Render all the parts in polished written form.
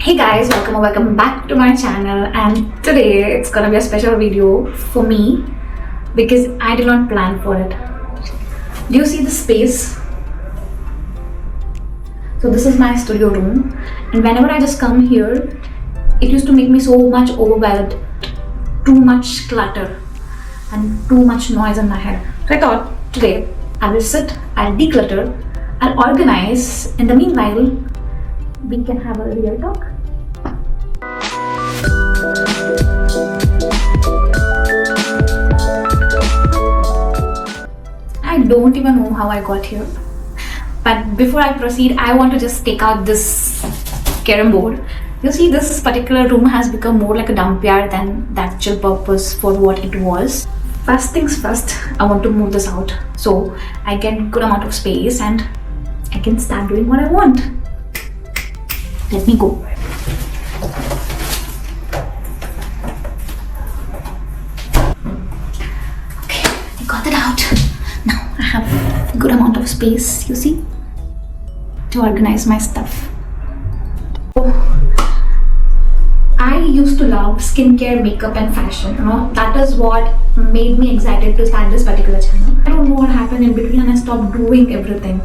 Hey guys, welcome back to my channel, and today it's gonna be a special video for me because I did not plan for it. Do you see the space? So this is my studio room, and whenever I just come here, it used to make me so much overwhelmed, too much clutter and too much noise in my head. So I thought today I will sit, I'll declutter, I'll organize. In the meanwhile, we can have a real talk. I don't even know how I got here, but before I proceed, I want to just take out this carom board. You see, this particular room has become more like a dump yard than the actual purpose for what it was. First things first, I want to move this out so I get good amount of space and I can start doing what I want. Let me go. Okay, I got it out. Now I have a good amount of space, you see, to organize my stuff. I used to love skincare, makeup and fashion, that is what made me excited to start this particular channel. I don't know what happened in between and I stopped doing everything.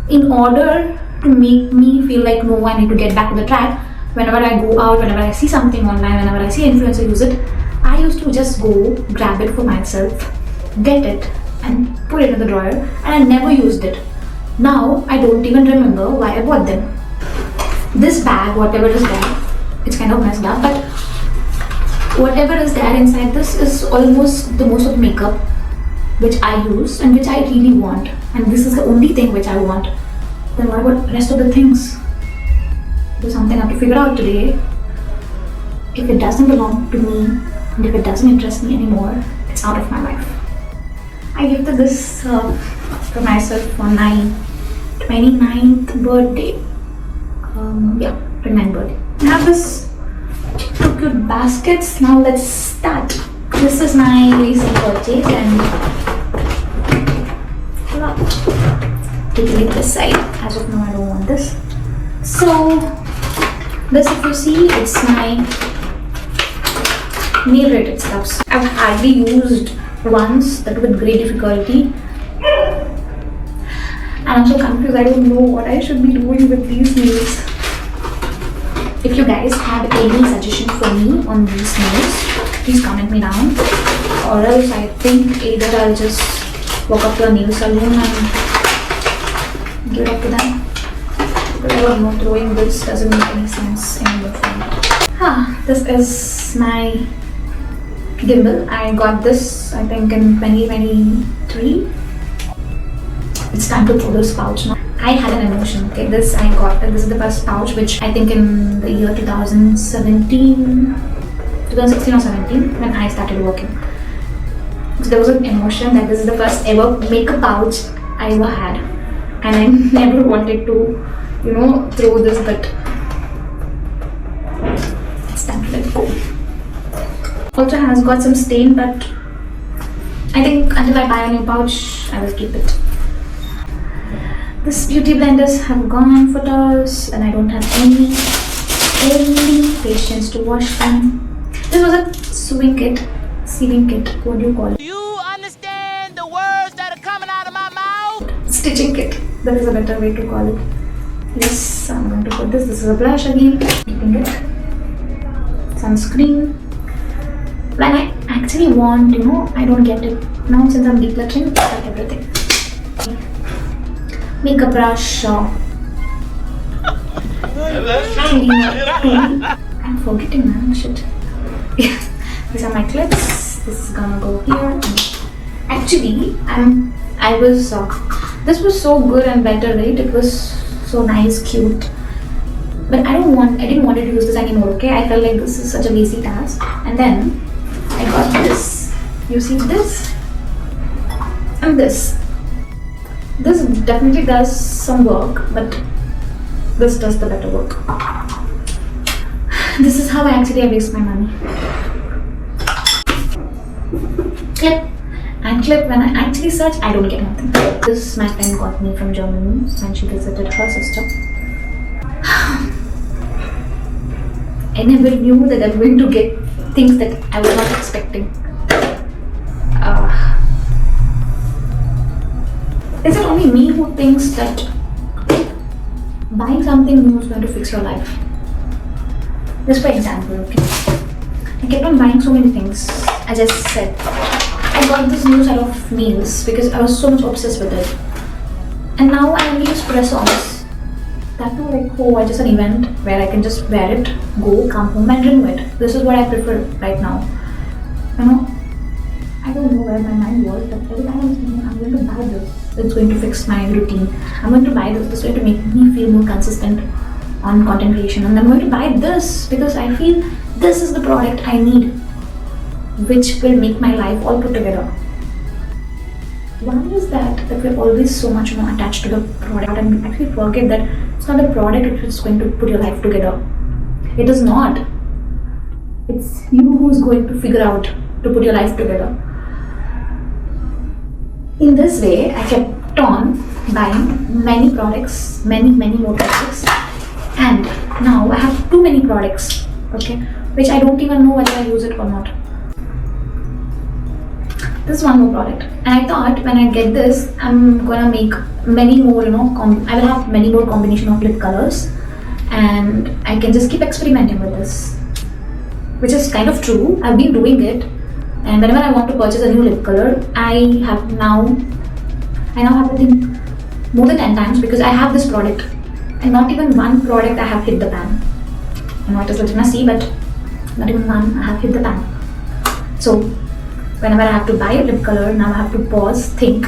In order to make me feel like no, I need to get back to the track, whenever I go out, whenever I see something online, whenever I see an influencer use it, I used to just go grab it for myself, get it and put it in the drawer, and I never used it. Now I don't even remember why I bought them. This bag, whatever is there, it's kind of messed up, but whatever is there inside this is almost the most of makeup which I use and which I really want, and this is the only thing which I want. Then what about the rest of the things? There's something I have to figure out today. If it doesn't belong to me and if it doesn't interest me anymore, it's out of my life. I gifted this for myself for my 29th birthday. 29th birthday. I have this two cute baskets. Now let's start. This is my recent purchase and take it this side. As of now I don't want this. So this, if you see, it's my nail related stuffs. I've hardly used once, that with great difficulty. And I'm so confused, I don't know what I should be doing with these nails. If you guys have any suggestion for me on these nails, please comment me down. Or else I think either I'll just walk up to a nail salon and give it up to them. Because I don't know, throwing this doesn't make any sense anymore for me. This is my gimbal. I got this, I think, in 2023. It's time to throw this pouch now. I had an emotion, okay? This I got, and this is the first pouch which I think in the year 2016 or 17 when I started working. So there was an emotion that this is the first ever makeup pouch I ever had, and I never wanted to, throw this, but it's time to let it go. Also has got some stain, but I think until I buy a new pouch, I will keep it. These beauty blenders have gone for toss, and I don't have any patience to wash them. This was a sewing kit, what do you call it? Do you understand the words that are coming out of my mouth? Stitching kit, that is a better way to call it. Yes, I'm going to put this. This is a blush again, keeping it. Sunscreen. When I actually want, I don't get it. Now since I'm decluttering, I have everything. Makeup brush, I'm forgetting, man, shit. These are my clips. This is gonna go here. Actually, this was so good and better, right? It was so nice, cute. But I didn't want to use this anymore, okay? I felt like this is such a lazy task. And then I got this. You see this? And this. This definitely does some work, but this does the better work. This is how I waste my money. Clip and clip. When I actually search, I don't get nothing. This my friend got me from Germany when she visited her sister. I never knew that I'm going to get things that I was not expecting. Is it only me who thinks that buying something new is going to fix your life? Just for example, okay? I kept on buying so many things. As I said, I got this new set of nails because I was so much obsessed with it. And now I only use press-ons. That too, like, oh, I just an event where I can just wear it, go, come home and renew it. This is what I prefer right now. You know, I don't know where my mind was, but every time I was thinking, I'm going to buy this. It's going to fix my routine. I'm going to buy this. This is going to make me feel more consistent on content creation. And I'm going to buy this because I feel this is the product I need, which will make my life all put together. Why is that we're always so much more attached to the product and we actually forget that it's not the product which is going to put your life together. It is not. It's you who's going to figure out to put your life together. In this way, I kept on buying many products, many more products, and now I have too many products, okay, which I don't even know whether I use it or not. This is one more product, and I thought when I get this, I'm gonna make many more, I will have many more combination of lip colors, and I can just keep experimenting with this, which is kind of true. I've been doing it, and whenever I want to purchase a new lip color, I now have to think more than 10 times because I have this product, and not even one product I have hit the pan. I know it is a little messy, but not even one I have hit the pan. So whenever I have to buy a lip color, now I have to pause, think,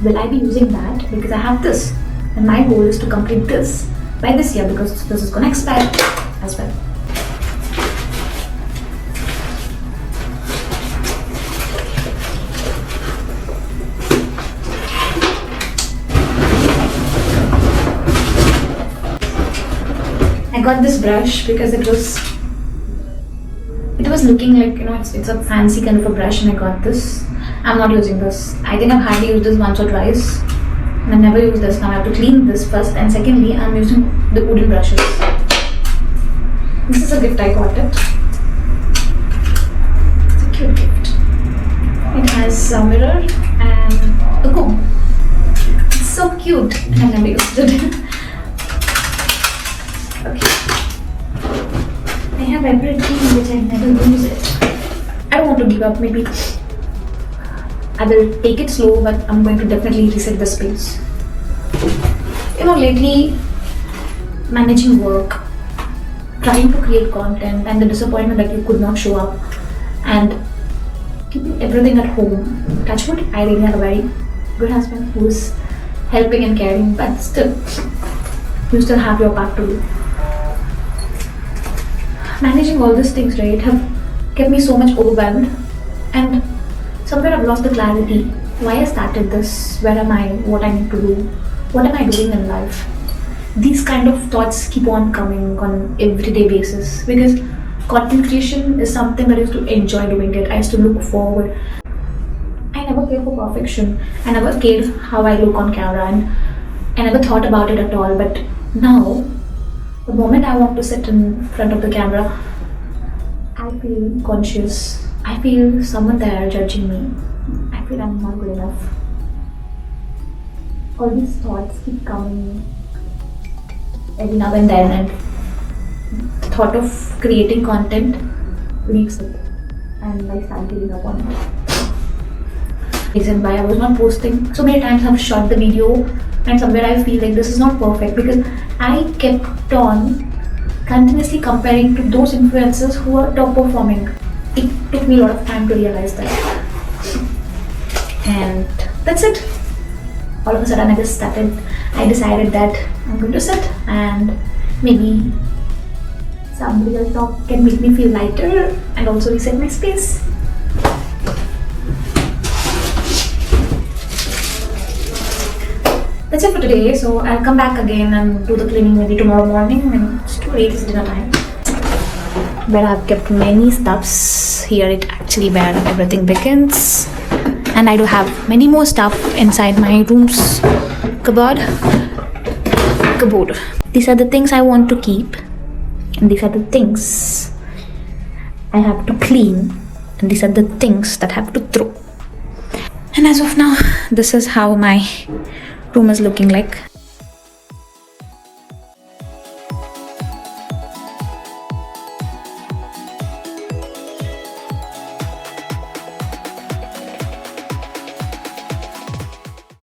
will I be using that because I have this, and my goal is to complete this by this year because this is gonna expire as well. I got this brush because it was looking like, it's a fancy kind of a brush, and I got this. I'm not using this. I think I've hardly used this once or twice, and I've never used this. Now I have to clean this first, and secondly, I'm using the wooden brushes. This is a gift I got it. It's a cute gift. It has a mirror and a comb. It's so cute. I've never used it. Okay. I have everything which I never use it. I don't want to give up. Maybe I will take it slow, but I'm going to definitely reset the space. Lately, managing work, trying to create content, and the disappointment that you could not show up, and keeping everything at home. Touch wood, I really have a very good husband who's helping and caring, but still, you still have your part to do. Managing all these things, right, have kept me so much overwhelmed, and somewhere I've lost the clarity. Why I started this? Where am I? What I need to do? What am I doing in life? These kind of thoughts keep on coming on everyday basis because content creation is something that I used to enjoy doing it. I used to look forward. I never cared for perfection. I never cared how I look on camera, and I never thought about it at all. But now, the moment I want to sit in front of the camera, I feel conscious. I feel someone there judging me. I feel I'm not good enough. All these thoughts keep coming every now and then, and the thought of creating content leaves it, and I start giving up on it. Reason why I was not posting. So many times I've shot the video, and somewhere I feel like this is not perfect because I kept on continuously comparing to those influencers who are top performing. It took me a lot of time to realize that. And that's it. All of a sudden I decided that I'm going to sit and maybe somebody else talk can make me feel lighter and also reset my space. That's it for today. So I'll come back again and do the cleaning maybe tomorrow morning. And it's too late, it's dinner time. Where I've kept many stuffs. Here it actually where everything begins. And I do have many more stuff inside my room's cupboard. These are the things I want to keep. and these are the things I have to clean, and these are the things that I have to throw. And as of now, this is how my room is looking like.